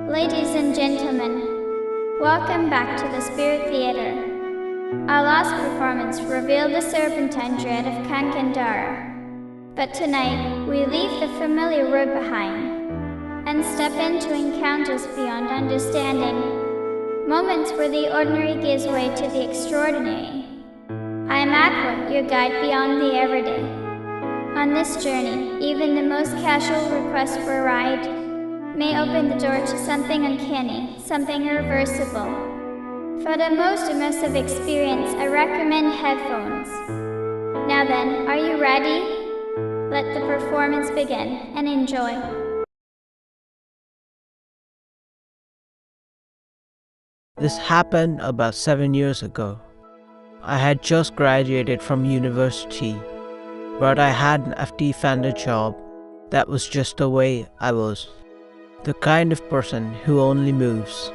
Ladies and gentlemen, welcome back to the Spirit Theater. Our last performance revealed the serpentine dread of Kankandara. But tonight, we leave the familiar road behind and step into encounters beyond understanding. Moments where the ordinary gives way to the extraordinary. I am Aqua, your guide beyond the everyday. On this journey, even the most casual request for a ride may open the door to something uncanny, something irreversible. For the most immersive experience, I recommend headphones. Now then, are you ready? Let the performance begin, and enjoy. This happened about 7 years ago. I had just graduated from university, but I had an FT-funded job. That was just the way I was. The kind of person who only moves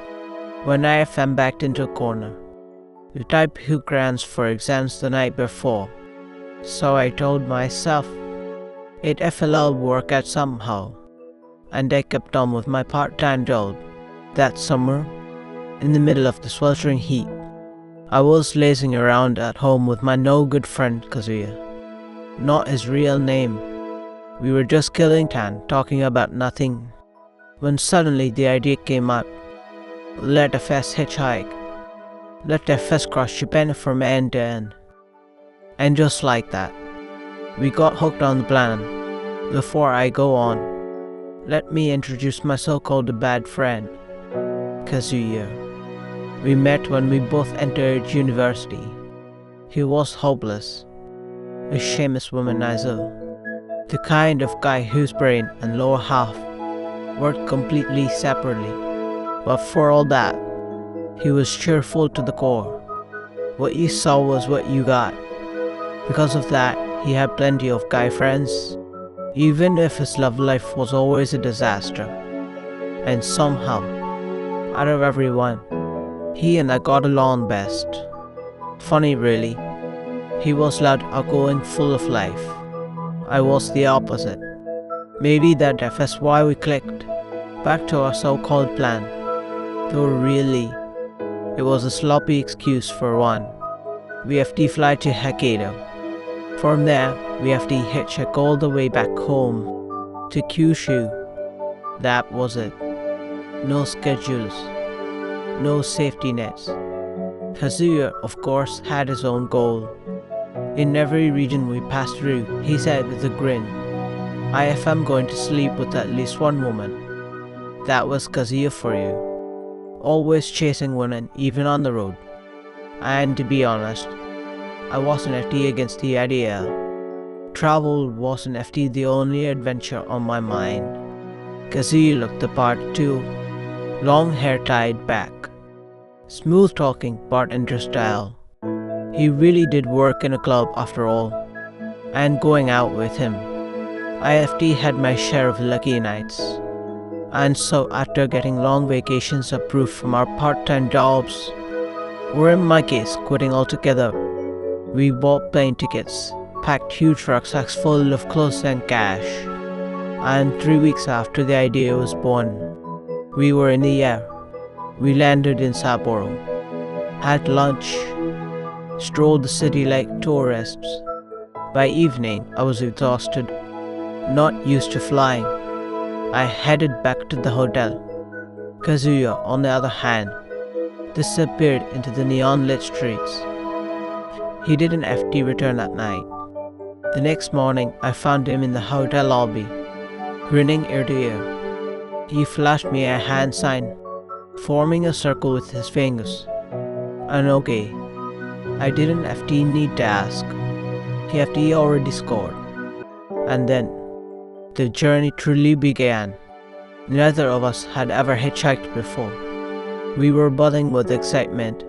when I am backed into a corner. The type who crams for exams the night before. So I told myself it FLL work out somehow, and I kept on with my part-time job. That summer, in the middle of the sweltering heat, I was lazing around at home with my no-good friend Kazuya. Not his real name. We were just killing time, talking about nothing, when suddenly the idea came up. Let us hitchhike. Let us cross Japan from end to end. And just like that, we got hooked on the plan. Before I go on, let me introduce my so-called bad friend, Kazuya. We met when we both entered university. He was hopeless, a shameless womanizer, the kind of guy whose brain and lower half worked completely separately. But for all that, he was cheerful to the core. What you saw was what you got. Because of that, he had plenty of guy friends, even if his love life was always a disaster. And somehow, out of everyone, he and I got along best. Funny really, he was loud, outgoing, full of life. I was the opposite. Maybe that's why we clicked. Back to our so-called plan. Though really, it was a sloppy excuse for one. We have to fly to Hokkaido. From there, we have to hitchhike all the way back home to Kyushu. That was it. No schedules. No safety nets. Kazuya, of course, had his own goal. In every region we passed through, he said with a grin, I'm going to sleep with at least one woman. That was Kazuya for you. Always chasing women, even on the road. And to be honest, I wasn't FT against the idea. Travel wasn't FT the only adventure on my mind. Kazuya looked the part too. Long hair tied back. Smooth talking but in style. He really did work in a club after all. And going out with him, IFT had my share of lucky nights. And so after getting long vacations approved from our part-time jobs, or in my case quitting altogether, we bought plane tickets, packed huge rucksacks full of clothes and cash. And 3 weeks after the idea was born, we were in the air. We landed in Sapporo, had lunch, strolled the city like tourists. By evening, I was exhausted, not used to flying. I headed back to the hotel. Kazuya, on the other hand, disappeared into the neon-lit streets. He didn't FT return that night. The next morning, I found him in the hotel lobby, grinning ear to ear. He flashed me a hand sign, forming a circle with his fingers. And okay, I didn't FT need to ask. He FT already scored. And then, the journey truly began. Neither of us had ever hitchhiked before. We were buzzing with excitement.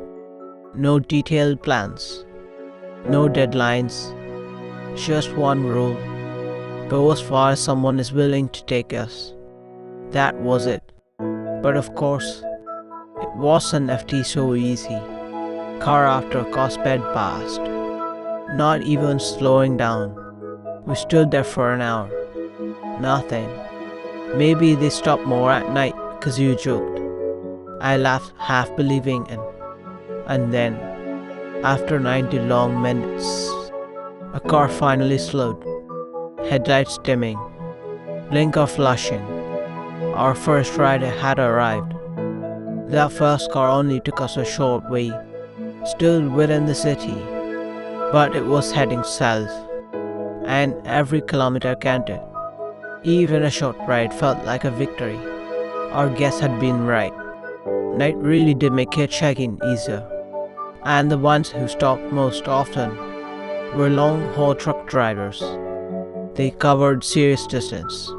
No detailed plans. No deadlines. Just one rule. Go as far as someone is willing to take us. That was it. But of course, it wasn't FT so easy. Car after car sped past. Not even slowing down. We stood there for an hour. Nothing. Maybe they stop more at night, Kazuya joked. I laughed, half believing it. And then, after 90 long minutes, a car finally slowed, headlights dimming, blinker flashing. Our first rider had arrived. That first car only took us a short way, still within the city, but it was heading south, and every kilometer counted. Even a short ride felt like a victory. Our guess had been right. Night really did make hitchhiking easier, and the ones who stopped most often were long-haul truck drivers. They covered serious distance.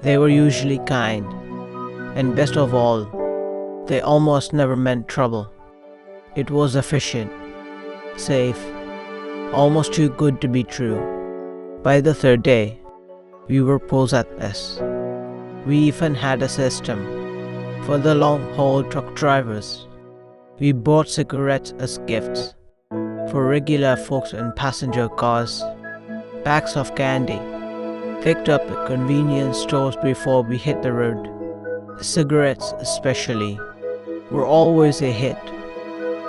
They were usually kind, and best of all, they almost never meant trouble. It was efficient, safe, almost too good to be true. By the third day, we were pros at this. We even had a system for the long-haul truck drivers. We bought cigarettes as gifts. For regular folks in passenger cars, packs of candy, picked up at convenience stores before we hit the road. Cigarettes especially were always a hit.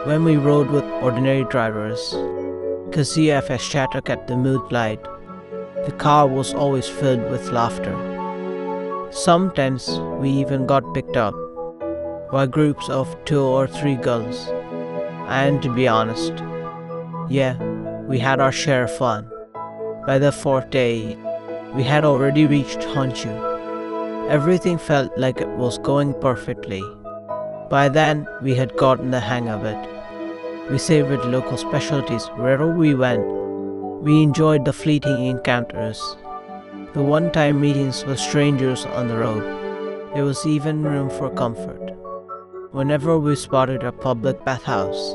When we rode with ordinary drivers, Kazuya chatter kept the mood light. The car was always filled with laughter. Sometimes we even got picked up by groups of 2 or 3 girls. And to be honest, yeah, we had our share of fun. By the 4th day, we had already reached Honshu. Everything felt like it was going perfectly. By then, we had gotten the hang of it. We savored local specialties wherever we went. We enjoyed the fleeting encounters, the one-time meetings with strangers on the road. There was even room for comfort. Whenever we spotted a public bathhouse,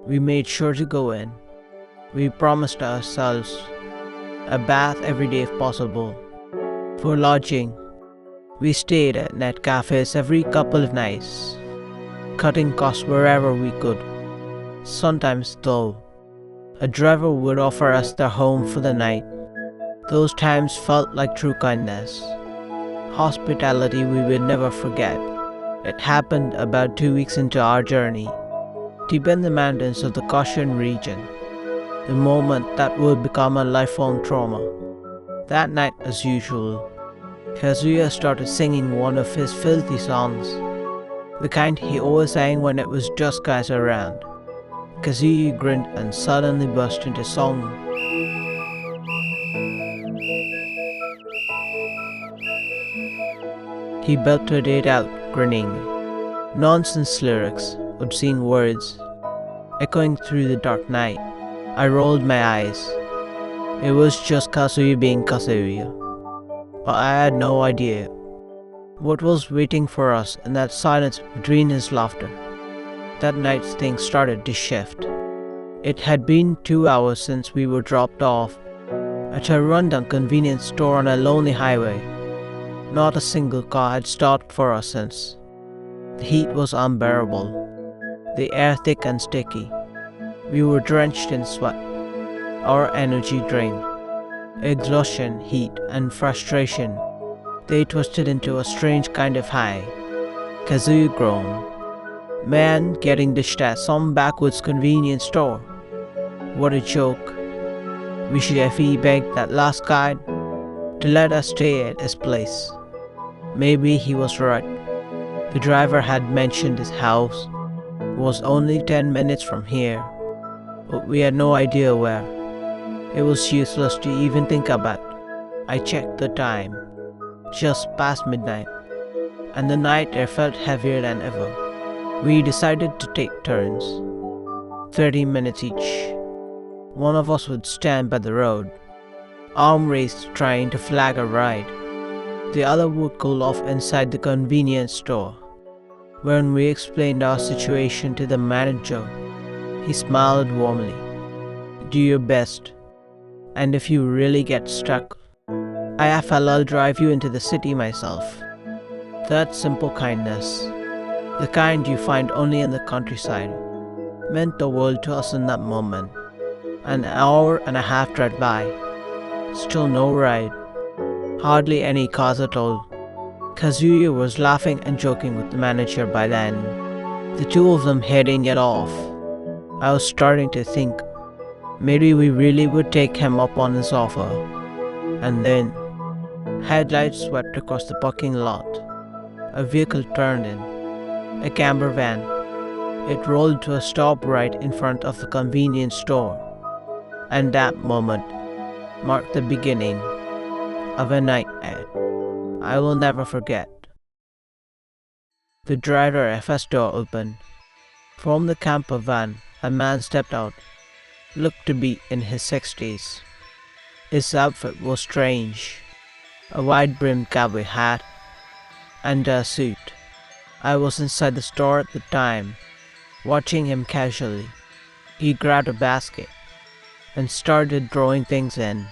we made sure to go in. We promised ourselves a bath every day if possible. For lodging, we stayed at net cafes every couple of nights, cutting costs wherever we could. Sometimes, though, a driver would offer us their home for the night. Those times felt like true kindness. Hospitality we would never forget. It happened about 2 weeks into our journey, deep in the mountains of the Caution region, the moment that would become a lifelong trauma. That night, as usual, Kazuya started singing one of his filthy songs, the kind he always sang when it was just guys around. Kazuya grinned and suddenly burst into song. He belted it out, grinning. Nonsense lyrics, obscene words, echoing through the dark night. I rolled my eyes. It was just Kazuya being Kazuya. But I had no idea what was waiting for us in that silence between his laughter. That night things started to shift. It had been 2 hours since we were dropped off at a rundown convenience store on a lonely highway. Not a single car had stopped for us since. The heat was unbearable, the air thick and sticky. We were drenched in sweat, our energy drained. Exhaustion, heat, and frustration, they twisted into a strange kind of high. Kazuya groaned. Man getting dished at some backwoods convenience store. What a joke. We should have begged that last guy to let us stay at his place. Maybe he was right. The driver had mentioned his house was only 10 minutes from here, but we had no idea where. It was useless to even think about. I checked the time. Just past midnight, and the night air felt heavier than ever. We decided to take turns, 30 minutes each. One of us would stand by the road, arm raised trying to flag a ride. The other would cool off inside the convenience store. When we explained our situation to the manager, he smiled warmly. Do your best, and if you really get stuck, I'll drive you into the city myself. That simple kindness, the kind you find only in the countryside, meant the world to us in that moment. An hour and a half drive by. Still no ride. Hardly any cars at all. Kazuya was laughing and joking with the manager by then, the two of them hitting it off. I was starting to think maybe we really would take him up on his offer. And then, headlights swept across the parking lot. A vehicle turned in, a camper van. It rolled to a stop right in front of the convenience store. And that moment marked the beginning of a nightmare I will never forget. The driver FS door opened. From the camper van, a man stepped out, looked to be in his 60s. His outfit was strange, a wide-brimmed cowboy hat and a suit. I was inside the store at the time, watching him casually. He grabbed a basket and started throwing things in.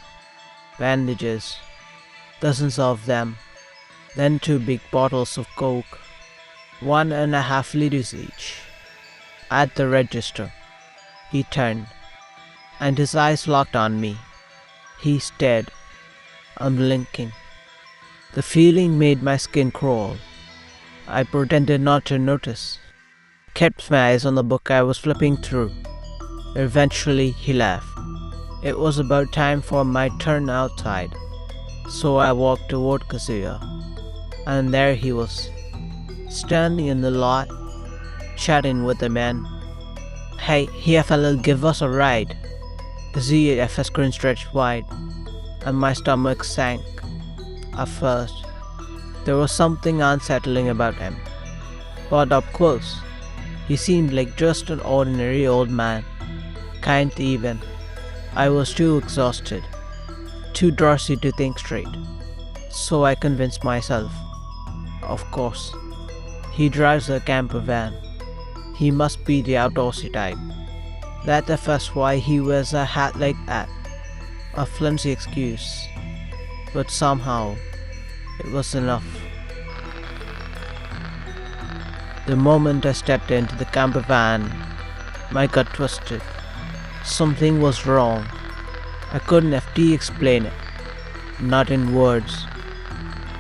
Bandages, dozens of them, then 2 big bottles of Coke, 1.5 liters each. At the register, he turned, and his eyes locked on me. He stared, unblinking. The feeling made my skin crawl. I pretended not to notice, kept my eyes on the book I was flipping through. Eventually, he left. It was about time for my turn outside, so I walked toward Kazuya, and there he was, standing in the lot, chatting with the man. "Hey, here fella, give us a ride." Kazuya FS grin stretched wide, and my stomach sank. At first, there was something unsettling about him, but up close, he seemed like just an ordinary old man, kind even. I was too exhausted, too drowsy to think straight, so I convinced myself. Of course, he drives a camper van. He must be the outdoorsy type. That FS why he wears a hat like that. A flimsy excuse, but somehow it was enough. The moment I stepped into the camper van, my gut twisted. Something was wrong. I couldn't FD explain it, not in words.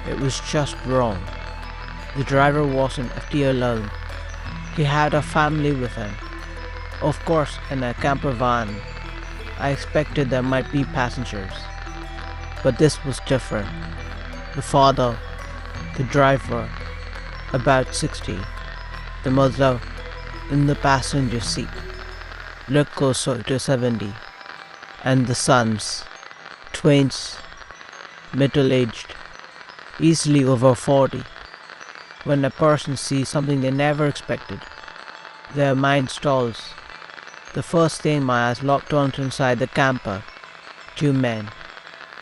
It was just wrong. The driver wasn't FD alone. He had a family with him. Of course, in a camper van, I expected there might be passengers. But this was different. The father, the driver, about 60. The mother, in the passenger seat, looked closer to 70. And the sons, twins, middle-aged, easily over 40. When a person sees something they never expected, their mind stalls. The first thing my eyes locked onto inside the camper, 2 men,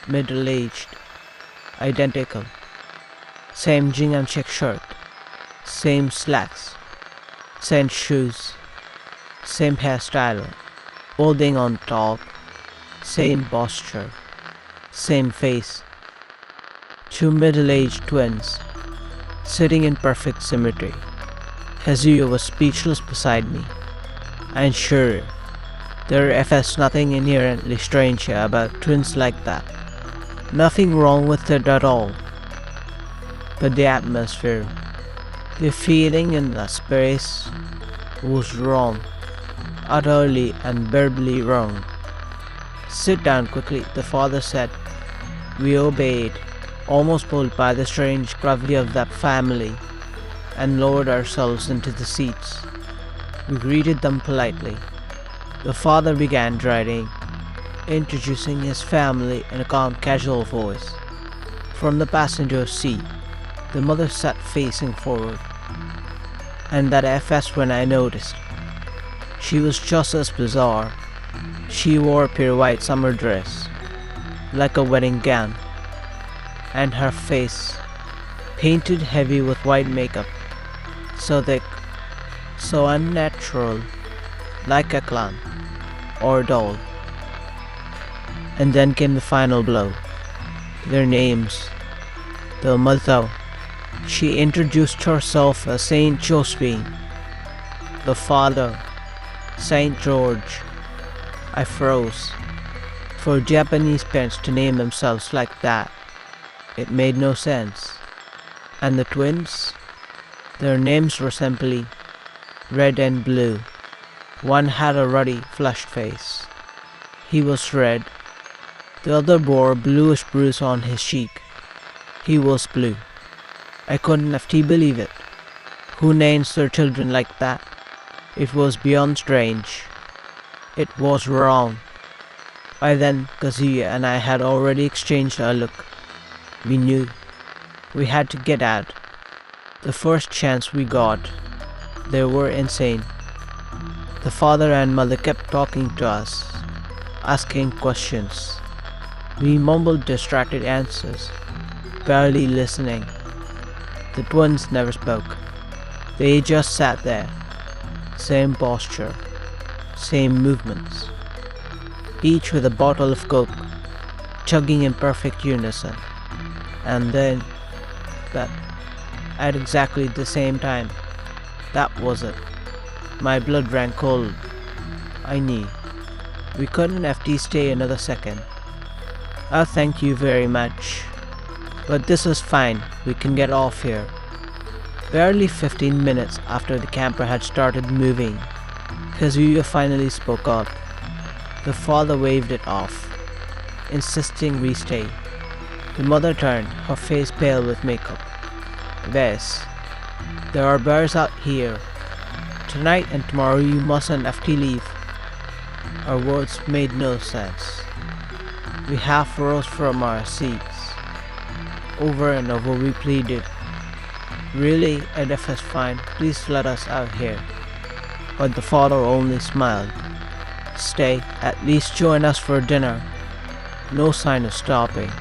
middle-aged, identical. Same gingham check shirt, same slacks, same shoes, same hairstyle, holding on top, same posture, same face. 2 middle-aged twins, sitting in perfect symmetry. Kazuya was speechless beside me. And sure, there is nothing inherently strange about twins like that. Nothing wrong with it at all. But the atmosphere, the feeling in the space was wrong. Utterly and verbally wrong. "Sit down quickly," the father said. We obeyed, almost pulled by the strange gravity of that family, and lowered ourselves into the seats. We greeted them politely. The father began writing, introducing his family in a calm, casual voice. From the passenger seat, the mother sat facing forward, and that FS when I noticed. She was just as bizarre. She wore a pure white summer dress, like a wedding gown, and her face, painted heavy with white makeup, so thick, so unnatural, like a clown or doll. And then came the final blow. Their names. The mother, she introduced herself as Saint Josephine. The father, Saint George. I froze. For Japanese parents to name themselves like that, it made no sense. And the twins? Their names were simply Red and Blue. One had a ruddy, flushed face. He was red. The other bore a bluish bruise on his cheek. He was blue. I couldn't believe it. Who names their children like that? It was beyond strange. It was wrong. By then, Kazuya and I had already exchanged a look. We knew. We had to get out. The first chance we got. They were insane. The father and mother kept talking to us, asking questions. We mumbled distracted answers, barely listening. The twins never spoke. They just sat there. Same posture, same movements. Each with a bottle of Coke, chugging in perfect unison. And then, that, at exactly the same time, that was it. My blood ran cold. I knew. We couldn't stay another second. Oh, thank you very much. But this is fine. We can get off here. Barely 15 minutes after the camper had started moving, Kazuya finally spoke up. The father waved it off, insisting we stay. The mother turned, her face pale with makeup. Wes, there are bears out here. Tonight and tomorrow you mustn't leave. Our words made no sense. We half rose from our seats. Over and over we pleaded. Really, NF is fine, please let us out here. But the father only smiled. Stay, at least join us for dinner. No sign of stopping.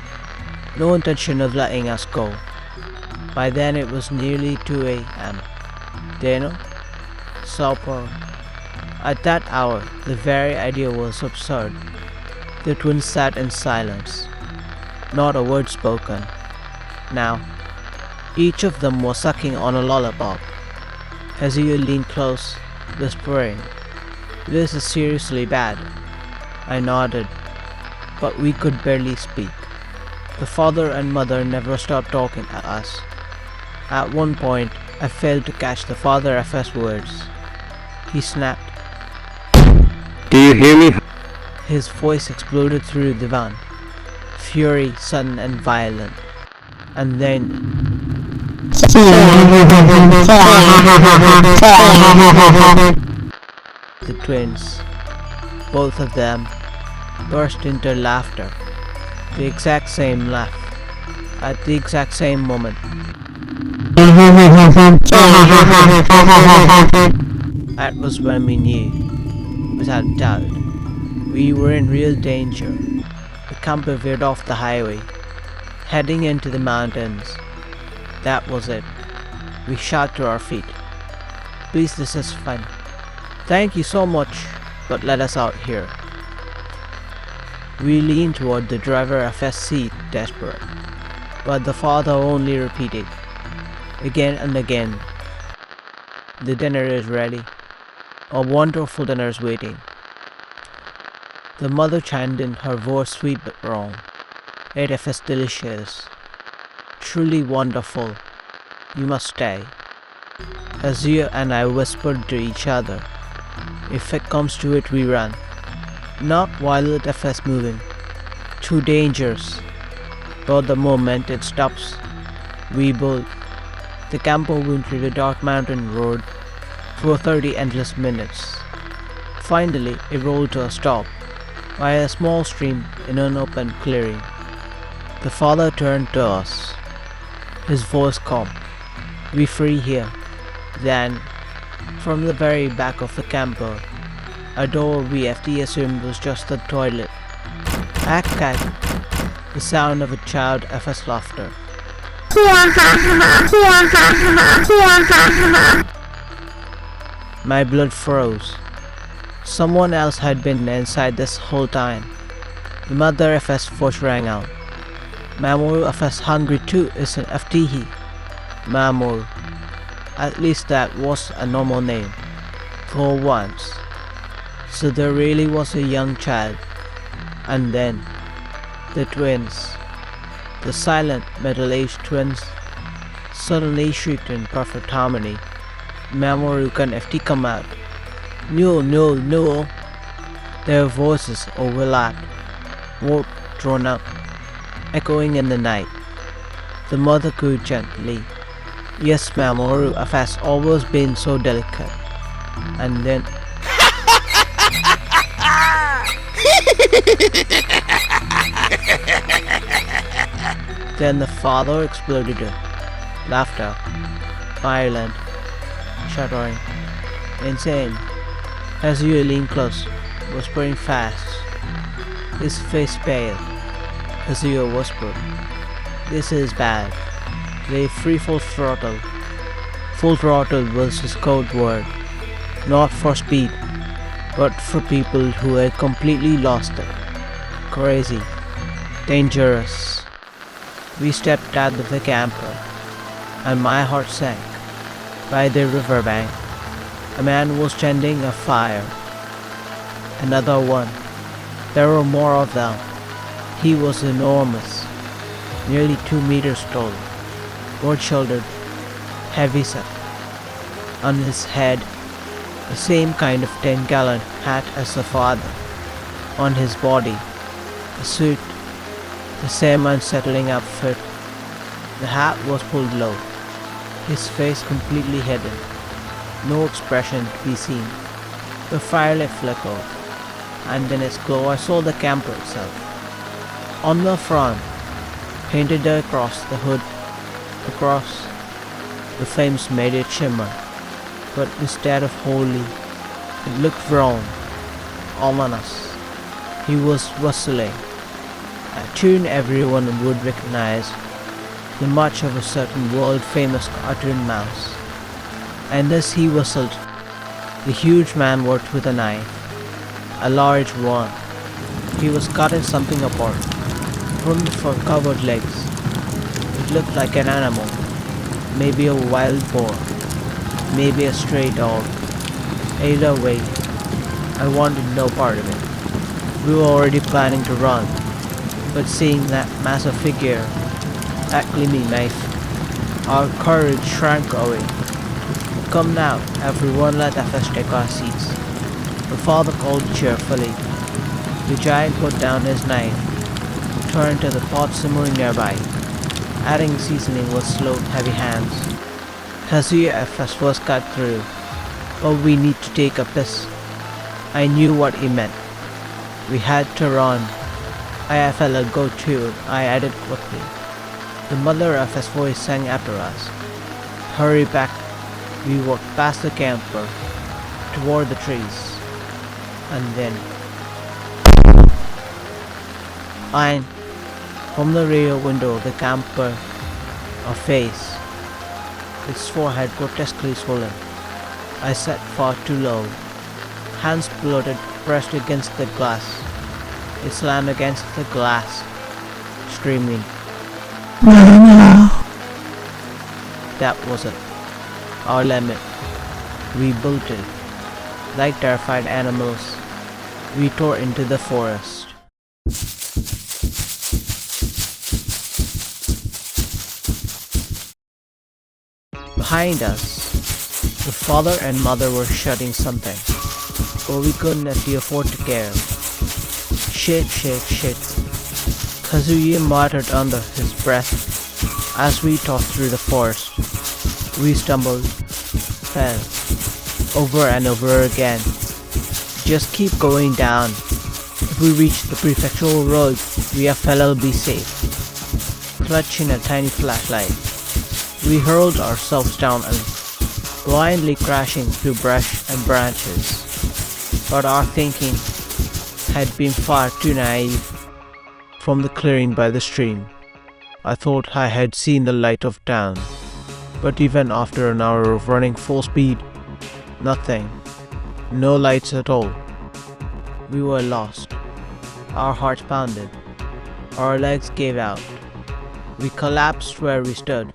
No intention of letting us go. By then it was nearly 2 a.m. Dinner? Supper? At that hour, the very idea was absurd. The twins sat in silence. Not a word spoken. Now, each of them was sucking on a lollipop. Kazuya leaned close, whispering, "This is seriously bad." I nodded, but we could barely speak. The father and mother never stopped talking at us. At one point, I failed to catch the father FS words. He snapped. Do you hear me? His voice exploded through the van. Fury, sudden and violent. And then... The twins, both of them, burst into laughter. The exact same laugh. At the exact same moment. That was when we knew, without doubt, we were in real danger. The camper veered off the highway, heading into the mountains. That was it. We shot to our feet. Please, this is fun. Thank you so much, but let us out here. We leaned toward the driver FS seat, desperate. But the father only repeated, again and again, "The dinner is ready. A wonderful dinner is waiting." The mother chimed in, her voice sweet but wrong. "It is delicious. Truly wonderful. You must stay." Kazuya and I whispered to each other. If it comes to it, we run. Not while it is moving. Too dangerous. But the moment it stops, we bolt. The camper went through the dark mountain road for 30 endless minutes. Finally, it rolled to a stop by a small stream in an open clearing. The father turned to us, his voice calm. "We free here." Then, from the very back of the camper, a door we assumed was just a toilet. Ack, the sound of a child FS laughter. My blood froze. Someone else had been inside this whole time. The mother FS voice rang out. "Mamoru FS hungry too, isn't he?" Mamoru. At least that was a normal name. For once. So there really was a young child. And then, the twins. The silent middle-aged twins. Suddenly shrieked in perfect harmony. Mamoru can FT come out. No, no, no. Their voices overlapped, both drawn out, echoing in the night. The mother cooed gently. Yes, Mamoru has always been so delicate. And then the father exploded in laughter, violent, shuddering, insane. Kazuya leaned close, whispering fast. His face pale. Kazuya whispered, "This is bad." They free full throttle. Full throttle was his code word, not for speed, but for people who had completely lost it. Crazy. Dangerous. We stepped out of the camper, and my heart sank. By the riverbank, a man was tending a fire. Another one. There were more of them. He was enormous, nearly 2 meters tall, broad-shouldered, heavy-set. On his head, the same kind of 10-gallon hat as the father. On his body, a suit, the same unsettling outfit. The hat was pulled low, his face completely hidden, no expression to be seen. The firelight flickered, and in its glow I saw the camper itself. On the front, painted across the hood, across, the flames made it shimmer, but instead of holy, it looked wrong, ominous. He was whistling, a tune everyone would recognize, the much of a certain world-famous cartoon mouse. And as he whistled, the huge man worked with a knife, a large one. He was cutting something apart, from the fur-covered legs. It looked like an animal, maybe a wild boar, maybe a stray dog. Either way, I wanted no part of it. We were already planning to run, but seeing that massive figure, that gleaming knife, our courage shrank away. Come now, everyone, let us take our seats. The father called cheerfully. The giant put down his knife, turned to the pot simmering nearby, adding seasoning with slow, heavy hands. Kazuya at first was cut through. Oh, we need to take a piss. I knew what he meant. We had to run. I felt go too, I added quickly. The mother of his voice sang after us. Hurry back. We walked past the camper, toward the trees. And then from the rear window of the camper, a face, its forehead grotesquely swollen. I sat far too low. Hands bloated, pressed against the glass. It slammed against the glass, screaming. That was it. Our limit. We bolted. Like terrified animals, we tore into the forest. Behind us, the father and mother were shouting something, but we couldn't afford to care. Shit, shit, shit. Kazuya muttered under his breath as we tossed through the forest. We stumbled, fell, over and over again. Just keep going down. If we reach the prefectural road, we will be safe. Clutching a tiny flashlight, we hurled ourselves down and blindly crashing through brush and branches. But our thinking had been far too naive. From the clearing by the stream, I thought I had seen the light of town. But even after an hour of running full speed, nothing. No lights at all. We were lost. Our hearts pounded. Our legs gave out. We collapsed where we stood.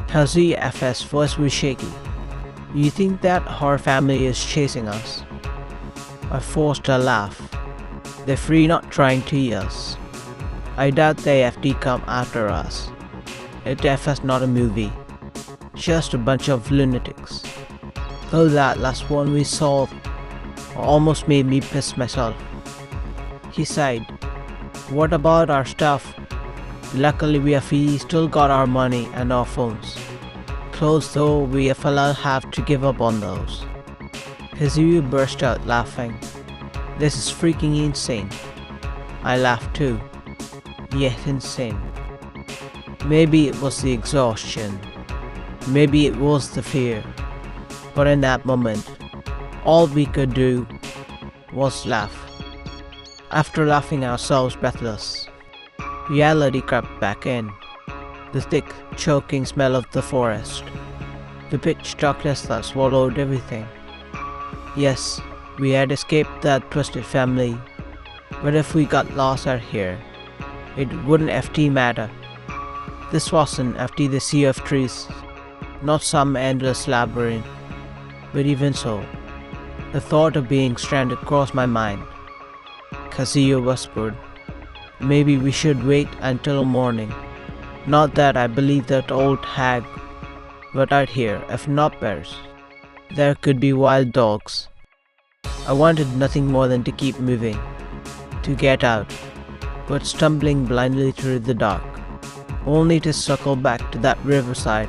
Kazuya FS voice was shaky. You think that our family is chasing us? I forced a laugh. They're free not trying to eat us. I doubt they FD come after us. It FS not a movie. just a bunch of lunatics. Though that last one we solved almost made me piss myself. He sighed. What about our stuff? Luckily we still got our money and our phones. Clothes though, we fella have to give up on those. Kazuya burst out laughing. This is freaking insane. I laughed too. Yet insane. Maybe it was the exhaustion. Maybe it was the fear. But in that moment, all we could do was laugh. After laughing ourselves breathless, reality crept back in. The thick, choking smell of the forest. The pitch darkness that swallowed everything. Yes, we had escaped that twisted family, but if we got lost out here, it wouldn't matter. This wasn't the sea of trees, not some endless labyrinth. But even so, the thought of being stranded crossed my mind. Kazuya whispered, maybe we should wait until morning. Not that I believe that old hag, but out here, if not bears, there could be wild dogs. I wanted nothing more than to keep moving, to get out, but stumbling blindly through the dark, only to circle back to that riverside.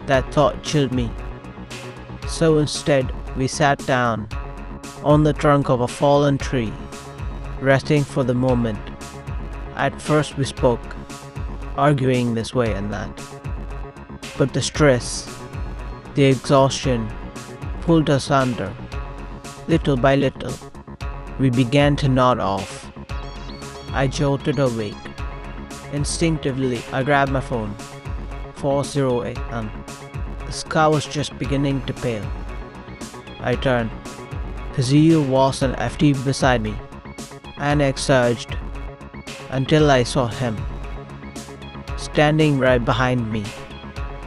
That thought chilled me. So instead, we sat down on the trunk of a fallen tree, resting for the moment. At first we spoke, arguing this way and that. But the stress, the exhaustion, pulled us under. Little by little, we began to nod off. I jolted awake. Instinctively, I grabbed my phone. 408 The sky was just beginning to pale. I turned. Kazuya was an FT beside me, and I surged until I saw him, standing right behind me,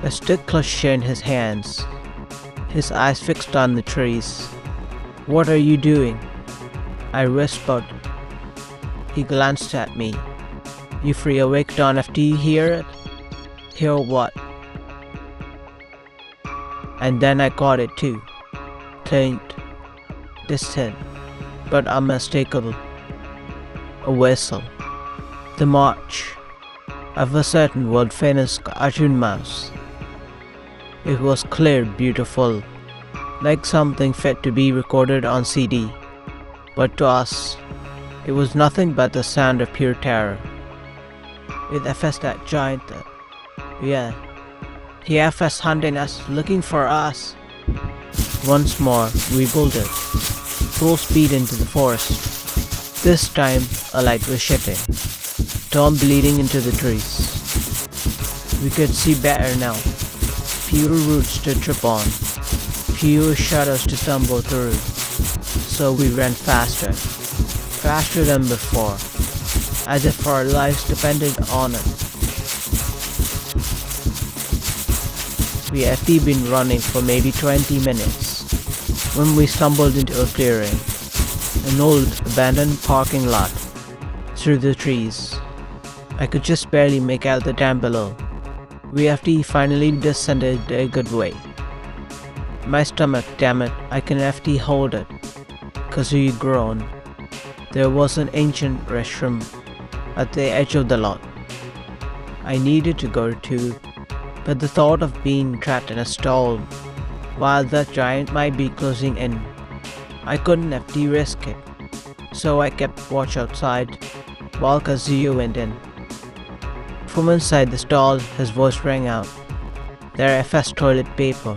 a stick clutched in his hands, his eyes fixed on the trees. What are you doing? I whispered. He glanced at me. You free awake, Don FT, hear it? Hear what? And then I caught it too. Faint, distant, but unmistakable. A whistle. The march of a certain world-famous cartoon mouse. It was clear, beautiful, like something fit to be recorded on CD. But to us, it was nothing but the sound of pure terror. With FS that giant, yeah, the FS hunting us, looking for us. Once more, we bolted, full speed into the forest. This time, a light was shining, torn bleeding into the trees. We could see better now. Fewer roots to trip on, fewer shadows to stumble through. So we ran faster, faster than before, as if our lives depended on it. We had been running for maybe 20 minutes when we stumbled into a clearing, an old abandoned parking lot. Through the trees, I could just barely make out the dam below. We finally descended a good way. My stomach, damn it, I can hold it. Kazuya groaned. There was an ancient restroom at the edge of the lot. I needed to go to, but the thought of being trapped in a stall while that giant might be closing in, I couldn't risk it. So I kept watch outside while Kazuya went in. From inside the stall, his voice rang out. There FS toilet paper,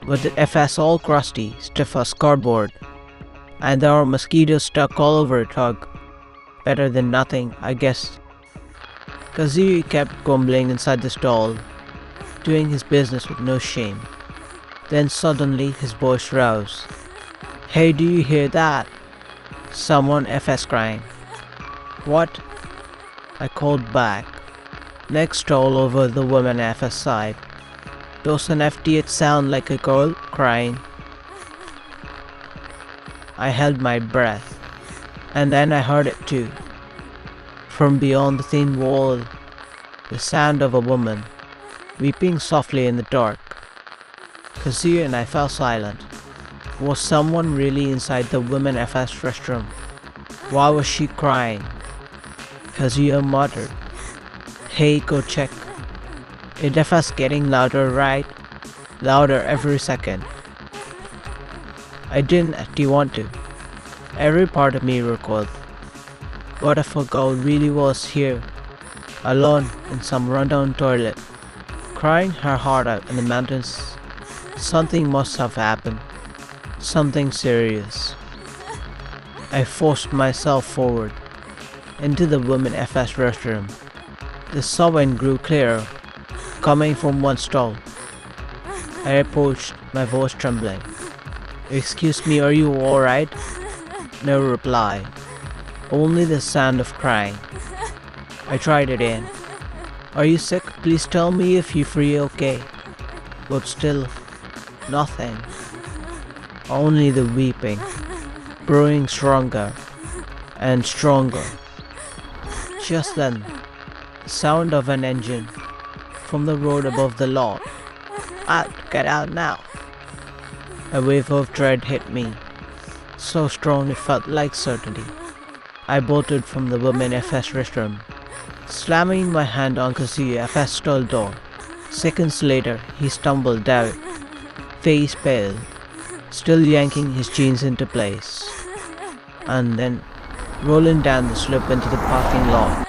but the FS all crusty, stiff as cardboard, and there are mosquitoes stuck all over it. Hug. Better than nothing, I guess. Kazuya kept grumbling inside the stall, doing his business with no shame. Then suddenly his voice rose. Hey, do you hear that? Someone FS crying. What? I called back. Next stall over the woman FS side. Doesn't it sound like a girl crying? I held my breath, and then I heard it too. From beyond the thin wall, the sound of a woman, weeping softly in the dark. Kazuya and I fell silent. Was someone really inside the women FS restroom? Why was she crying? Kazuya muttered, "Hey, go check." It FS getting louder, right? Louder every second. I didn't actually want to. Every part of me recoiled. What if a girl really was here, alone in some rundown toilet, crying her heart out in the mountains? Something must have happened. Something serious. I forced myself forward, into the women FS restroom. The sound grew clearer, coming from one stall. I approached, my voice trembling. "Excuse me, are you alright?" No reply. Only the sound of crying. I tried again. "Are you sick? Please tell me if you feel okay." But still, nothing. Only the weeping, growing stronger and stronger. Just then, the sound of an engine from the road above the lot. "Out, get out now." A wave of dread hit me, so strong it felt like certainty. I bolted from the women FS restroom, slamming my hand on Kazuya FS stall door. Seconds later, he stumbled out, face pale, still yanking his jeans into place, and then rolling down the slope into the parking lot.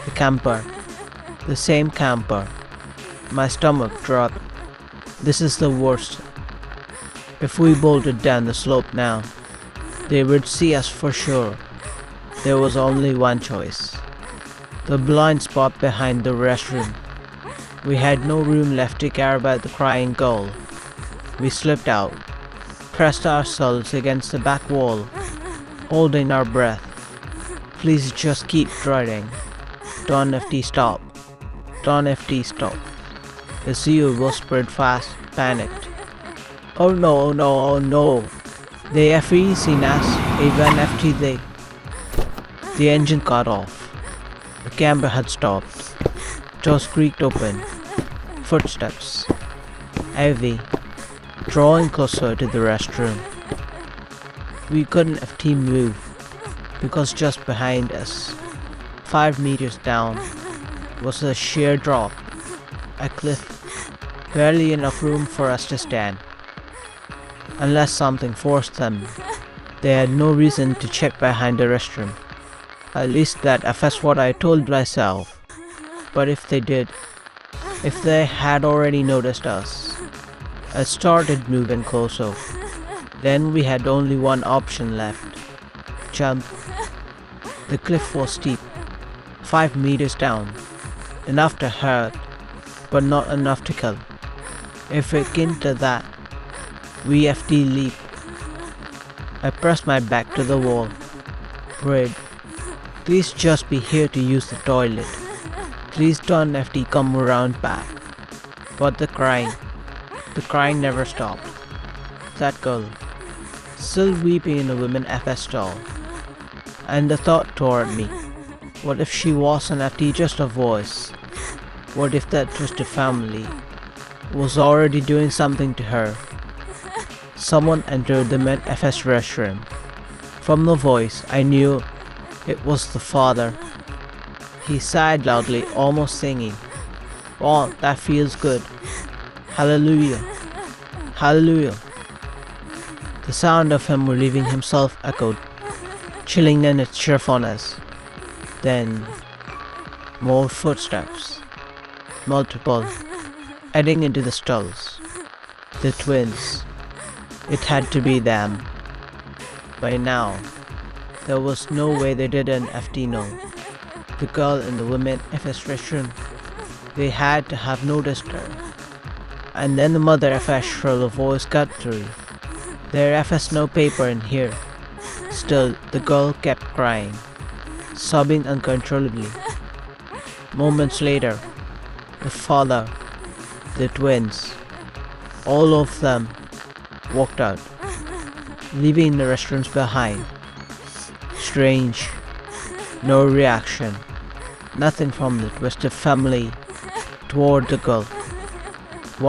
The camper, the same camper. My stomach dropped. This is the worst. If we bolted down the slope now, they would see us for sure. There was only one choice. The blind spot behind the restroom. We had no room left to care about the crying girl. We slipped out, pressed ourselves against the back wall, holding our breath. "Please just keep driving. Don't FT stop. Don't FT stop." The CEO whispered fast, panicked. "Oh no, oh no, oh no. They FE seen us, even FT they." The engine cut off. The camera had stopped. Doors creaked open. Footsteps. Heavy. Drawing closer to the restroom. We couldn't FT move, because just behind us, 5 meters down, was a sheer drop. A cliff. Barely enough room for us to stand. Unless something forced them, they had no reason to check behind the restroom. At least that's what I told myself. But if they did, if they had already noticed us, I started moving closer. Then we had only one option left. Jump. The cliff was steep, 5 meters down, enough to hurt, but not enough to kill. If it came to that, we FD leap. I pressed my back to the wall. Prayed, "Please just be here to use the toilet. Please don't FD come around back." But the crying never stopped. That girl, still weeping in the women FS stall. And the thought toward me, what if she wasn't FD just a voice? What if that twisted family was already doing something to her? Someone entered the men FS restroom. From the voice, I knew it was the father. He sighed loudly, almost singing, "Oh, that feels good. Hallelujah. Hallelujah." The sound of him relieving himself echoed, chilling in its cheerfulness. Then, more footsteps. Multiple, heading into the stalls. The twins. It had to be them. By now, there was no way they didn't FD know. The girl in the women FS restroom. They had to have noticed her. And then the mother FS shrill voice cut through. "There FS no paper in here." Still, the girl kept crying, sobbing uncontrollably. Moments later, the father, the twins, all of them walked out, leaving the restrooms behind. Strange. No reaction. Nothing from the twisted family toward the girl.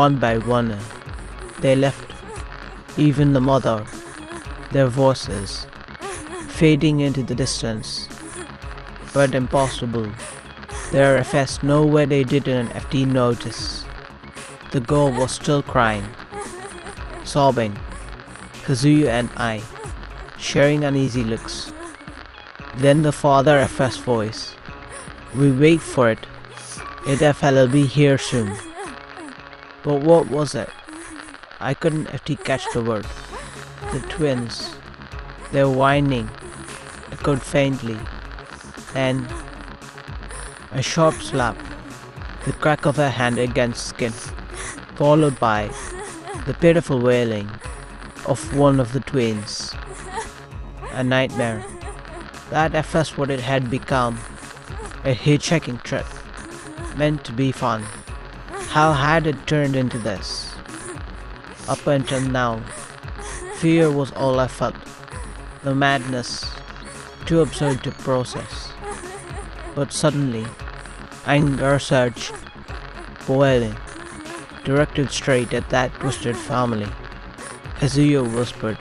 One by one, They left, even the mother, their voices, fading into the distance. But impossible. Their FS know where they didn't FT notice. The girl was still crying, sobbing. Kazuya and I, sharing uneasy looks. Then the father FS voice. We wait for it. It FL'll be here soon. But what was it? I couldn't FT catch the word. The twins. They're whining. Echoed faintly. And a sharp slap. The crack of a hand against skin. Followed by the pitiful wailing of one of the twins. A nightmare. That FS what it had become. A hitchhiking trip. Meant to be fun. How had it turned into this? Up until now, fear was all I felt. The madness, too absurd to process. But suddenly, anger surged, boiling, directed straight at that twisted family. Kazuya whispered,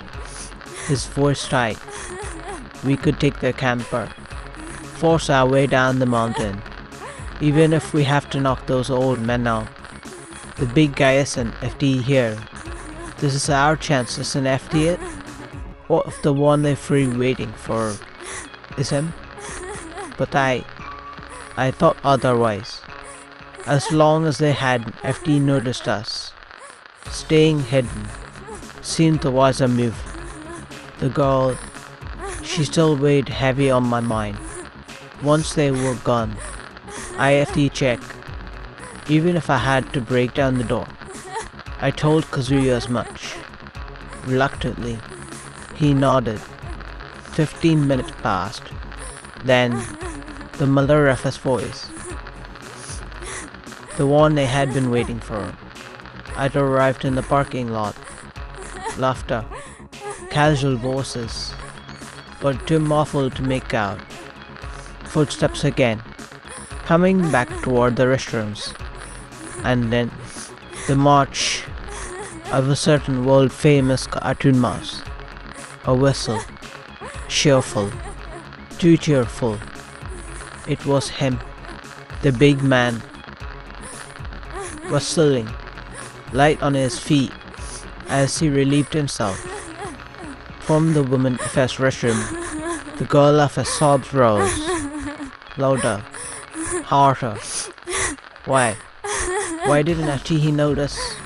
his voice tight. We could take the camper, force our way down the mountain, even if we have to knock those old men out. The big guy isn't FD here. This is our chance, isn't FD it? What if the one they're free waiting for is him? But I thought otherwise. As long as they hadn't FD noticed us, staying hidden seemed the wiser move. The girl, she still weighed heavy on my mind. Once they were gone, I FD check. Even if I had to break down the door. I told Kazuya as much. Reluctantly, he nodded. 15 minutes passed. Then, the mother FS voice. The one they had been waiting for. I'd arrived in the parking lot. Laughter. Casual voices. But too muffled to make out. Footsteps again. Coming back toward the restrooms. And then, the march of a certain world-famous cartoon mouse. A whistle. Cheerful. Too cheerful. It was him. The big man. Whistling. Light on his feet as he relieved himself. From the woman FS restroom, the girl FS sobs rose. Louder. Harder. Why? Why didn't he notice?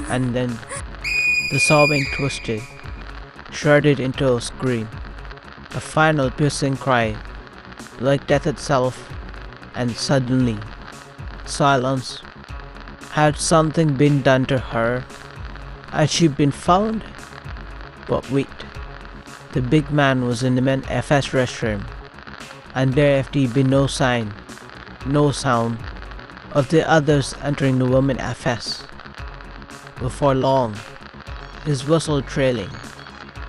And then, the sobbing twisted, shredded into a scream. A final piercing cry, like death itself, and suddenly, silence. Had something been done to her? Had she been found? But wait, the big man was in the men FS restroom, and there FD been no sign, no sound of the others entering the woman FS. Before long, his whistle trailing,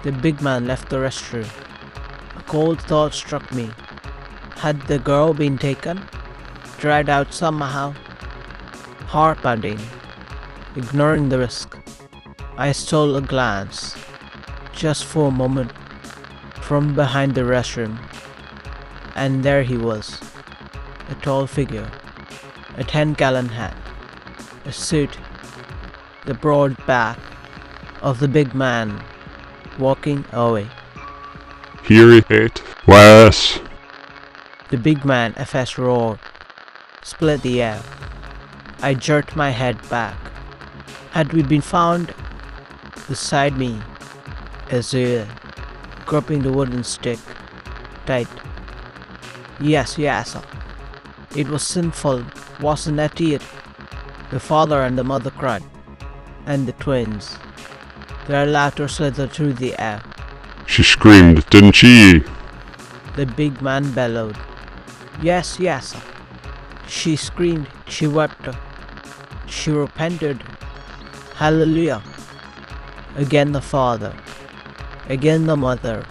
the big man left the restroom. A cold thought struck me. Had the girl been taken? Dragged out somehow? Heart pounding. Ignoring the risk, I stole a glance, just for a moment, from behind the restroom. And there he was, a tall figure. A 10-gallon hat, a suit, the broad back of the big man, walking away. Hear it, Wes. The big man FS roared, split the air. I jerked my head back. Had we been found? Beside me, Azure, gripping the wooden stick, tight. Yes, it was sinful, wasn't it? The father and the mother cried, and the twins. Their laughter slithered through the air. She screamed, didn't she? The big man bellowed. Yes. She screamed, she wept, she repented. Hallelujah. Again the father, again the mother,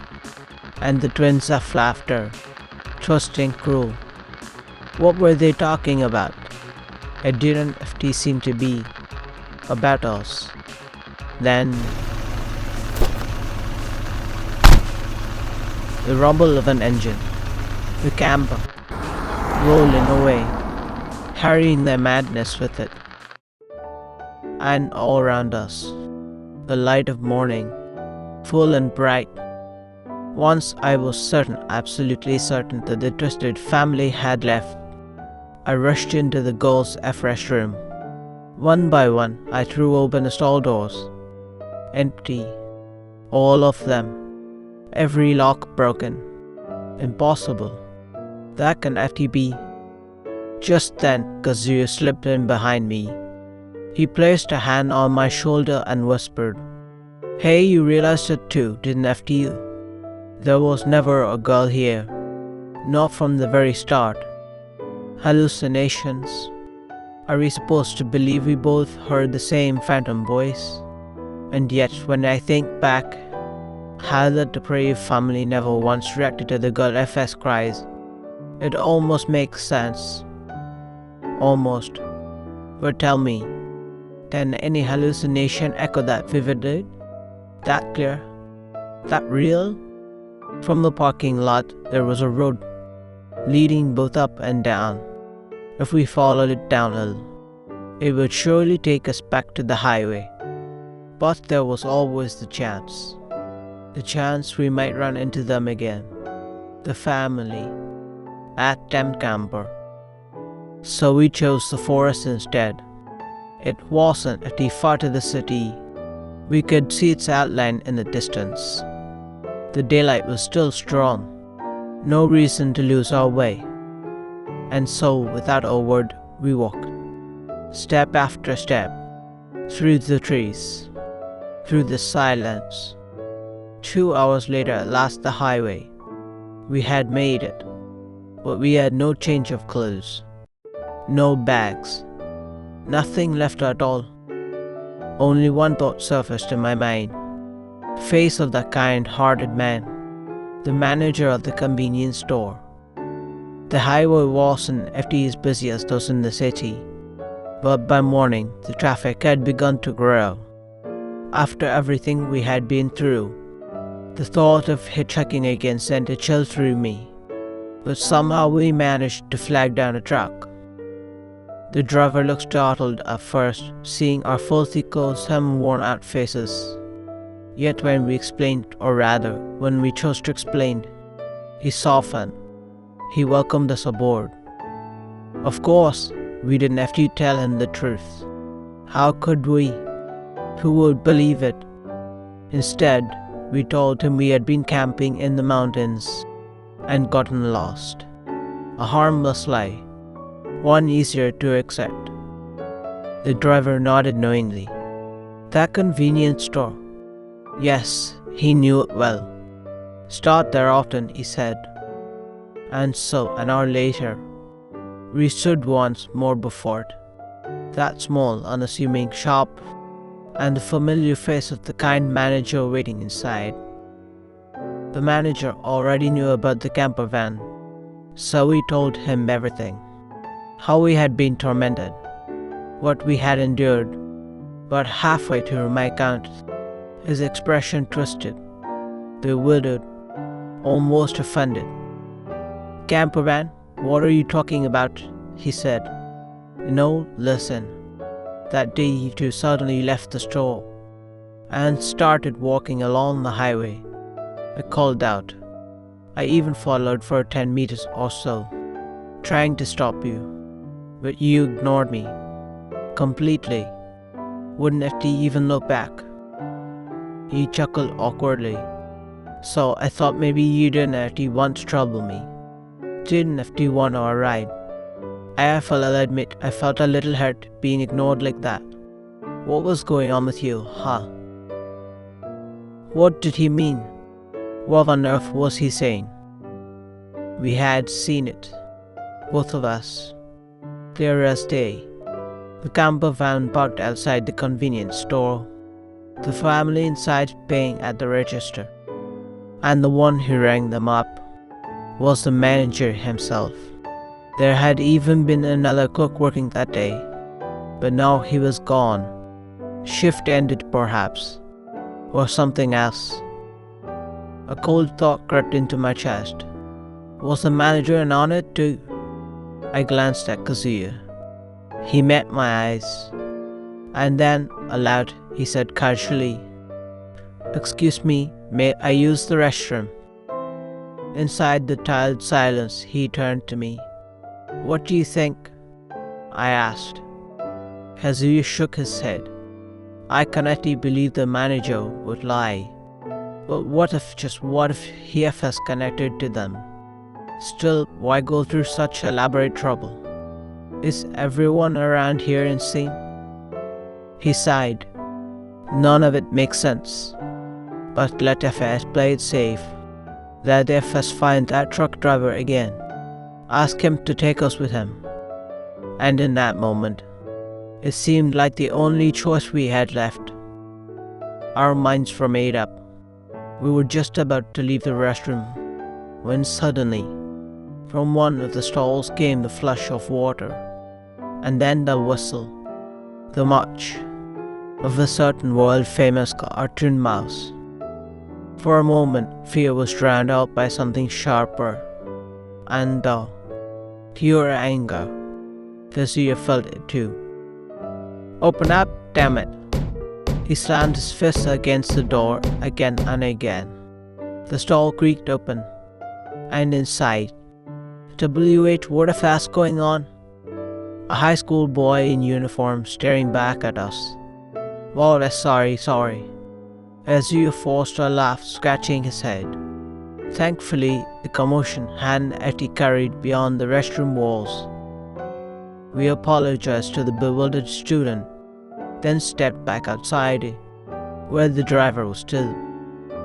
and the twins of laughter, trusting cruel. What were they talking about? It didn't FT seem to be about us. Then the rumble of an engine, the camper rolling away, carrying their madness with it. And all around us, the light of morning, full and bright. Once I was certain, absolutely certain, that the twisted family had left. I rushed into the girls' FRESH room. One by one, I threw open the stall doors. Empty. All of them. Every lock broken. Impossible. That can FTB. Just then, Kazuya slipped in behind me. He placed a hand on my shoulder and whispered, "Hey, you realized it too, didn't FTU? There was never a girl here. Not from the very start. Hallucinations. Are we supposed to believe we both heard the same phantom voice? And yet, when I think back, how the depraved family never once reacted to the girl FS cries, it almost makes sense. Almost. But tell me, can any hallucination echo that vividly? That clear? That real? From the parking lot, there was a road, leading both up and down. If we followed it downhill, it would surely take us back to the highway. But there was always the chance we might run into them again. The family, at Temp Camper. So we chose the forest instead. It wasn't at far to the city. We could see its outline in the distance. The daylight was still strong. No reason to lose our way. And so, without a word, we walked, step after step, through the trees, through the silence. 2 hours later, at last the highway. We had made it, but we had no change of clothes, no bags, nothing left at all. Only one thought surfaced in my mind. Face of that kind-hearted man, the manager of the convenience store. The highway wasn't as busy as those in the city, but by morning the traffic had begun to grow. After everything we had been through, the thought of hitchhiking again sent a chill through me, but somehow we managed to flag down a truck. The driver looked startled at first, seeing our filthy clothes and worn-out faces. Yet when we explained, or rather, when we chose to explain, he softened. He welcomed us aboard. Of course, we didn't have to tell him the truth. How could we? Who would believe it? Instead, we told him we had been camping in the mountains and gotten lost. A harmless lie, one easier to accept. The driver nodded knowingly. That convenience store? Yes, he knew it well. Start there often, he said. And so, an hour later, we stood once more before it. That small, unassuming shop, and the familiar face of the kind manager waiting inside. The manager already knew about the camper van, so we told him everything. How we had been tormented, what we had endured. But halfway through my account, his expression twisted, bewildered, almost offended. "Camper van? What are you talking about?" he said. "No, listen. That day you two suddenly left the store and started walking along the highway. I called out. I even followed for 10 meters or so, trying to stop you. But you ignored me. Completely. Wouldn't have to even look back." He chuckled awkwardly. "So I thought maybe you didn't have to want to trouble me. Didn't have to want a ride. I'll admit I felt a little hurt being ignored like that. What was going on with you, huh?" What did he mean? What on earth was he saying? We had seen it, both of us, clear as day. The camper van parked outside the convenience store, the family inside paying at the register, and the one who rang them up was the manager himself. There had even been another cook working that day, but now he was gone, Shift ended perhaps, or something else. A cold thought crept into my chest. Was the manager in on it too? I glanced at Kazuya. He met my eyes, and then, aloud, he said casually, "Excuse me, may I use the restroom?" Inside the tiled silence, he turned to me. "What do you think?" I asked. Kazuya shook his head. I cannot believe the manager would lie. But what if he has connected to them? Still, why go through such elaborate trouble? Is everyone around here insane? He sighed. None of it makes sense. But let FS play it safe. Let FS find that truck driver again. Ask him to take us with him. And in that moment, it seemed like the only choice we had left. Our minds were made up. We were just about to leave the restroom when suddenly, from one of the stalls came the flush of water, and then the whistle, the march of a certain world-famous cartoon mouse. For a moment, fear was drowned out by something sharper, and pure anger. Kazuya felt it too. "Open up, damn it!" He slammed his fist against the door again and again. The stall creaked open, and inside, WH, what a fast going on? A high school boy in uniform staring back at us. "Well, sorry. Kazuya forced a laugh, scratching his head. Thankfully, the commotion hadn't actually carried beyond the restroom walls. We apologized to the bewildered student, then stepped back outside, where the driver was still,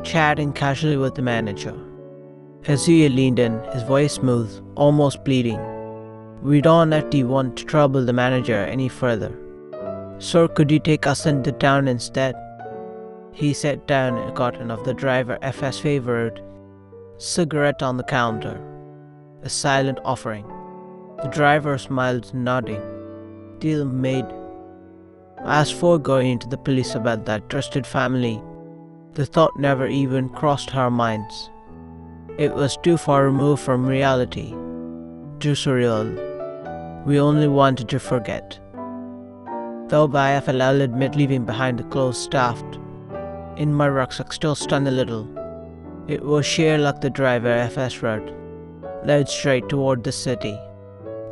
chatting casually with the manager. Kazuya leaned in, his voice smooth, almost pleading. We don't actually want to trouble the manager any further. "Sir, could you take us into town instead?" He set down a carton of the driver FS favorite cigarette on the counter, a silent offering. The driver smiled, nodding. Deal made. As for going to the police about that trusted family, the thought never even crossed our minds. It was too far removed from reality, too surreal. We only wanted to forget. Though I I'll admit leaving behind the clothes staffed in my rucksack still stung a little. It was sheer luck the driver FS road led straight toward the city.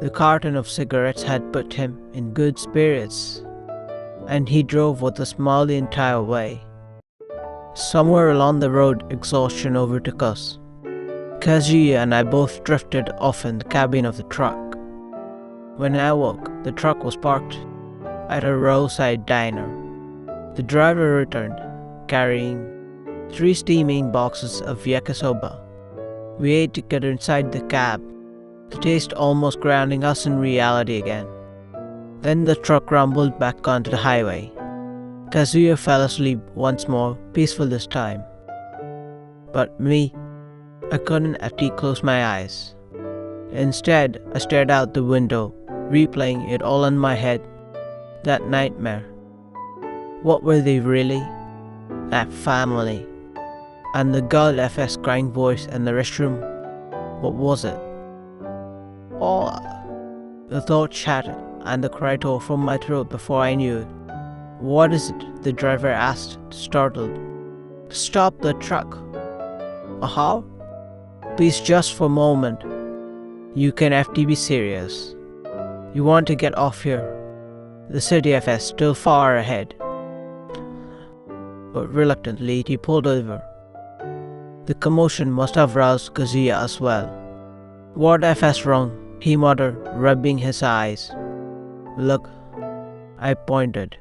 The carton of cigarettes had put him in good spirits, and he drove with a smile the entire way. Somewhere along the road, exhaustion overtook us. Kazuya and I both drifted off in the cabin of the truck. When I woke, the truck was parked at a roadside diner. The driver returned, carrying 3 steaming boxes of yakisoba. We ate together inside the cab, the taste almost grounding us in reality again. Then the truck rumbled back onto the highway. Kazuya fell asleep once more, peaceful this time. But me, I couldn't actually close my eyes. Instead, I stared out the window, replaying it all in my head. That nightmare. What were they really? That family. And the girl FS crying voice in the restroom. What was it? Oh, the thought shattered, and the cry tore from my throat before I knew it. What is it? The driver asked, startled. Stop the truck. How? Please, just for a moment. You can have to be serious. You want to get off here. The city FS still far ahead. But reluctantly, he pulled over. The commotion must have roused Kazuya as well. What FS wrong? He muttered, rubbing his eyes. Look, I pointed.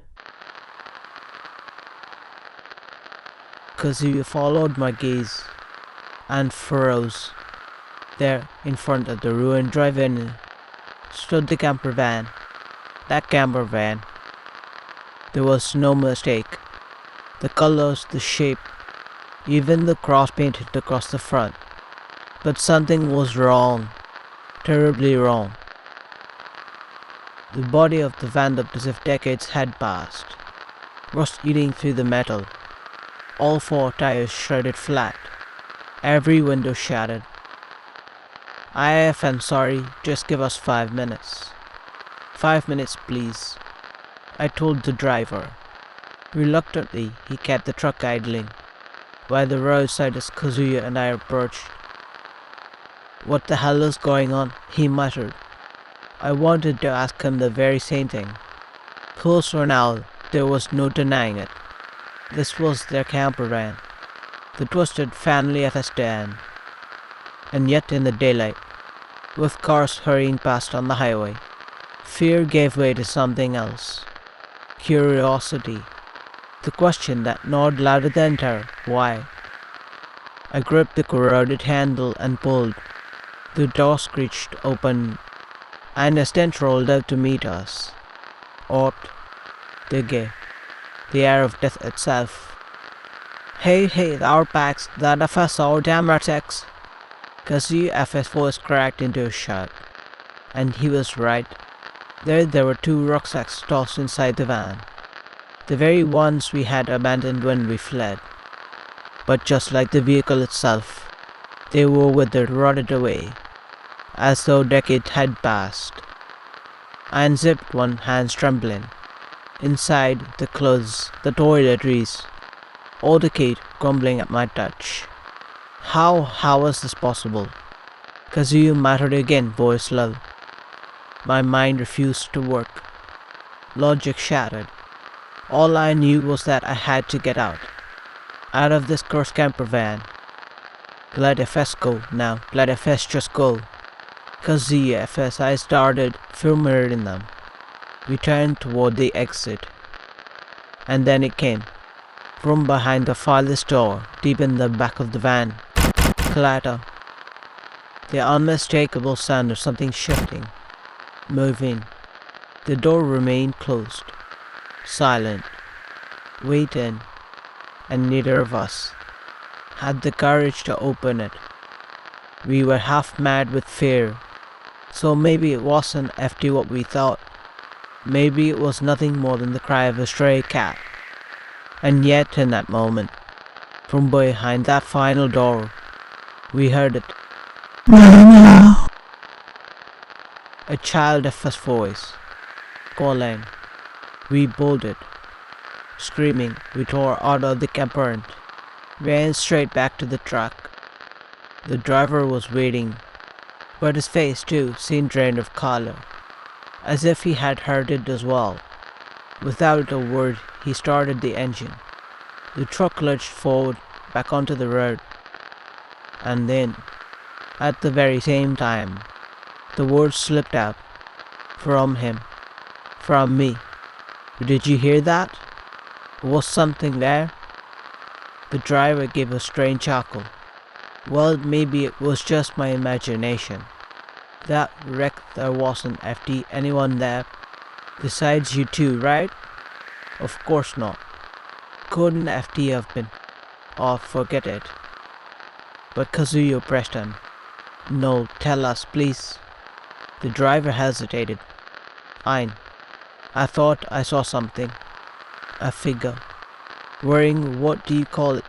Kazuya followed my gaze and froze. There, in front of the ruined drive-in, stood the camper van. That camper van. There was no mistake. The colors, the shape, even the cross painted across the front. But something was wrong. Terribly wrong. The body of the van looked as if decades had passed. rust eating through the metal. All 4 tires shredded flat. Every window shattered. I'm sorry, just give us 5 minutes. 5 minutes, please, I told the driver. Reluctantly, he kept the truck idling, while the roadside as Kazuya and I approached. What the hell is going on? He muttered. I wanted to ask him the very same thing. Close or now, there was no denying it. This was their camper van, the twisted family at a stand. And yet in the daylight, with cars hurrying past on the highway, fear gave way to something else. Curiosity. The question that gnawed louder than terror. Why? I gripped the corroded handle and pulled. The door screeched open, and a stench rolled out to meet us. Ought, the air of death itself. Hey, our packs, that FS our damn rats. Kazuya FS voice cracked into a shout. And he was right. There were 2 rucksacks tossed inside the van. The very ones we had abandoned when we fled. But just like the vehicle itself, they were withered, rotted away, as though decades had passed. I unzipped one, hands trembling. Inside, the clothes, the toiletries, all decayed, crumbling at my touch. How was this possible? Kazuya muttered again, voice low. My mind refused to work. Logic shattered. All I knew was that I had to get out of this cursed camper van. Let FS go now, let FS just go. Kazuya FS eyes darted, fear mirrored in them. We turned toward the exit. And then it came. From behind the farthest door, deep in the back of the van. Clatter. The unmistakable sound of something shifting, moving. The door remained closed. Silent. Waiting. And neither of us had the courage to open it. We were half mad with fear. So maybe it wasn't FT what we thought. Maybe it was nothing more than the cry of a stray cat. And yet in that moment, from behind that final door, we heard it. A child FS voice, calling. We bolted. Screaming, we tore out of the camper, ran straight back to the truck. The driver was waiting, but his face too seemed drained of color, as if he had heard it as well. Without a word, he started the engine. The truck lurched forward, back onto the road. And then, at the very same time, the words slipped out. From him. From me. Did you hear that? Was something there? The driver gave a strange chuckle. Well, maybe it was just my imagination. That wreck, there wasn't FT anyone there. Besides you two, right? Of course not. Couldn't FT have been? Oh, forget it. But Kazuya pressed him. No, tell us, please. The driver hesitated. I thought I saw something. A figure. Wearing, what do you call it?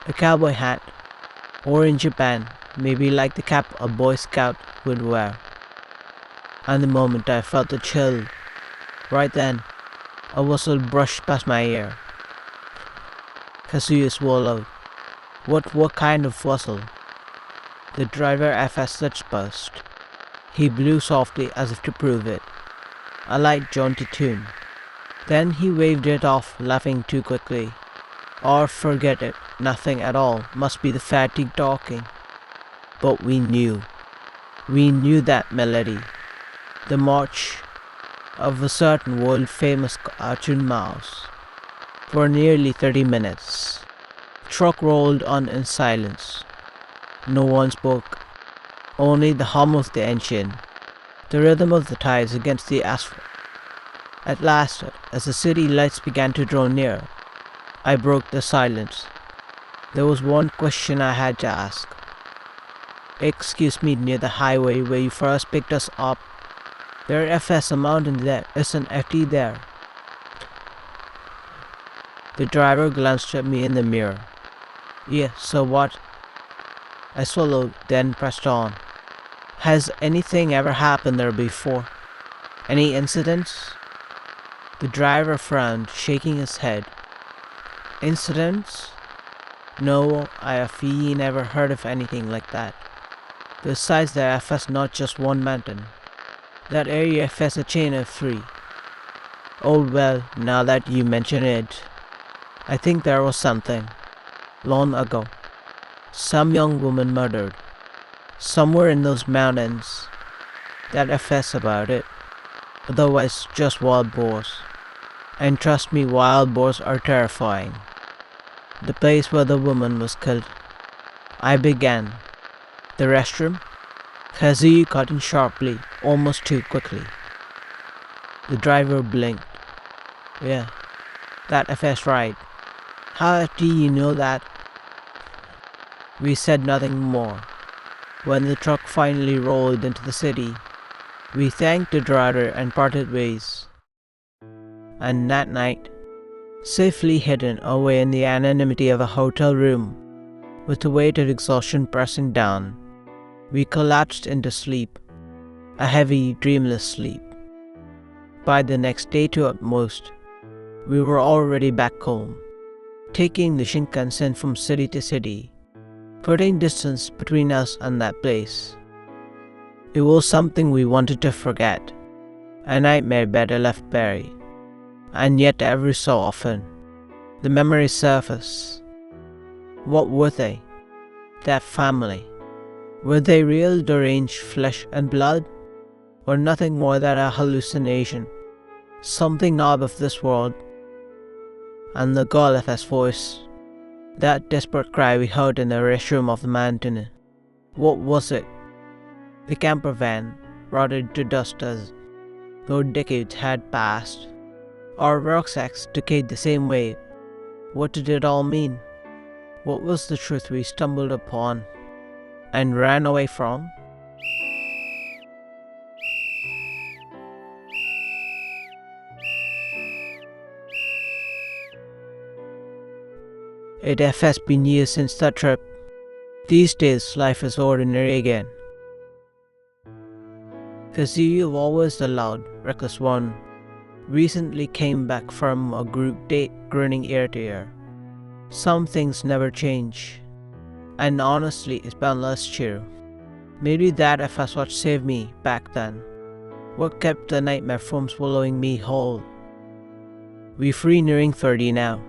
A cowboy hat. Or in Japan, maybe like the cap a Boy Scout would wear. And the moment I felt a chill, right then, a whistle brushed past my ear. Kazuya swallowed. What kind of whistle? The driver FS such burst. He blew softly as if to prove it. A light jaunty tune. Then he waved it off, laughing too quickly. Or forget it, nothing at all, must be the fatigue talking. But we knew that melody. The march of a certain world-famous cartoon mouse. For nearly 30 minutes, the truck rolled on in silence. No one spoke, only the hum of the engine, the rhythm of the tires against the asphalt. At last, as the city lights began to draw near, I broke the silence. There was one question I had to ask. Excuse me, near the highway where you first picked us up, there FS a mountain there, isn't FT there? The driver glanced at me in the mirror. Yeah, so what? I swallowed, then pressed on. Has anything ever happened there before? Any incidents? The driver frowned, shaking his head. Incidents? No, I have never heard of anything like that. Besides, there affects not just one mountain. That area affects a chain of 3. Oh well, now that you mention it, I think there was something. Long ago. Some young woman murdered. Somewhere in those mountains. That affects about it. Otherwise, just wild boars. And trust me, wild boars are terrifying. The place where the woman was killed. I began. The restroom? Kazuyu cut in sharply, almost too quickly. The driver blinked. Yeah, that affects right. How do you know that? We said nothing more. When the truck finally rolled into the city, we thanked the driver and parted ways. And that night, safely hidden away in the anonymity of a hotel room, with the weight of exhaustion pressing down, we collapsed into sleep, a heavy, dreamless sleep. By the next day to at most, we were already back home, taking the Shinkansen from city to city, putting distance between us and that place. It was something we wanted to forget, a nightmare better left buried, and yet every so often, the memories surface. What were they? That family? Were they real deranged flesh and blood? Or nothing more than a hallucination? Something not of this world? And the girl of his voice, that desperate cry we heard in the restroom of the mountain, what was it? The camper van, rotted to dust as though decades had passed. Our rucksacks decayed the same way. What did it all mean? What was the truth we stumbled upon and ran away from? It has been years since that trip. These days, life is ordinary again. Kazuyu, always the loud, reckless one, recently came back from a group date grinning ear to ear. Some things never change, and honestly it's boundless cheer. Maybe that was what saved me back then, what kept the nightmare from swallowing me whole. We're free nearing 30 now.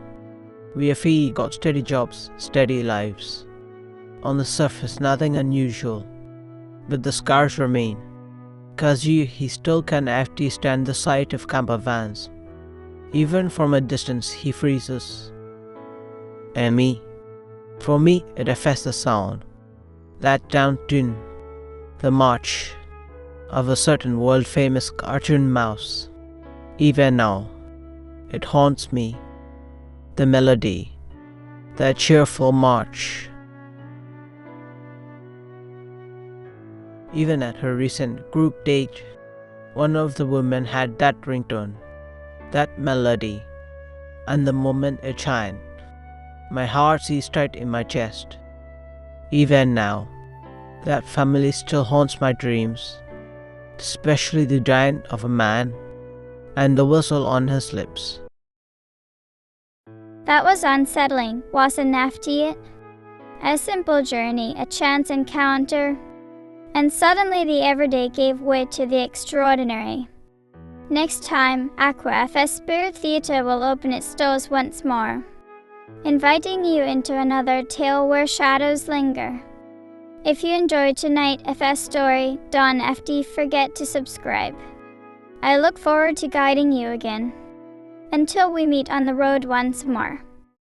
We have got steady jobs, steady lives. On the surface nothing unusual, but the scars remain. Kazuyu, he still can stand the sight of camper vans. Even from a distance he freezes. And me? For me, it affects the sound. That down tune. The march of a certain world-famous cartoon mouse. Even now, it haunts me. The melody. That cheerful march. Even at her recent group date, one of the women had that ringtone, that melody, and the moment it chimed, my heart seized tight in my chest. Even now, that family still haunts my dreams, especially the giant of a man and the whistle on his lips. That was unsettling, wasn't it? A simple journey, a chance encounter, and suddenly the everyday gave way to the extraordinary. Next time, Aqua FS Spirit Theatre will open its doors once more, inviting you into another tale where shadows linger. If you enjoyed tonight's FS story, don't forget to subscribe. I look forward to guiding you again, until we meet on the road once more.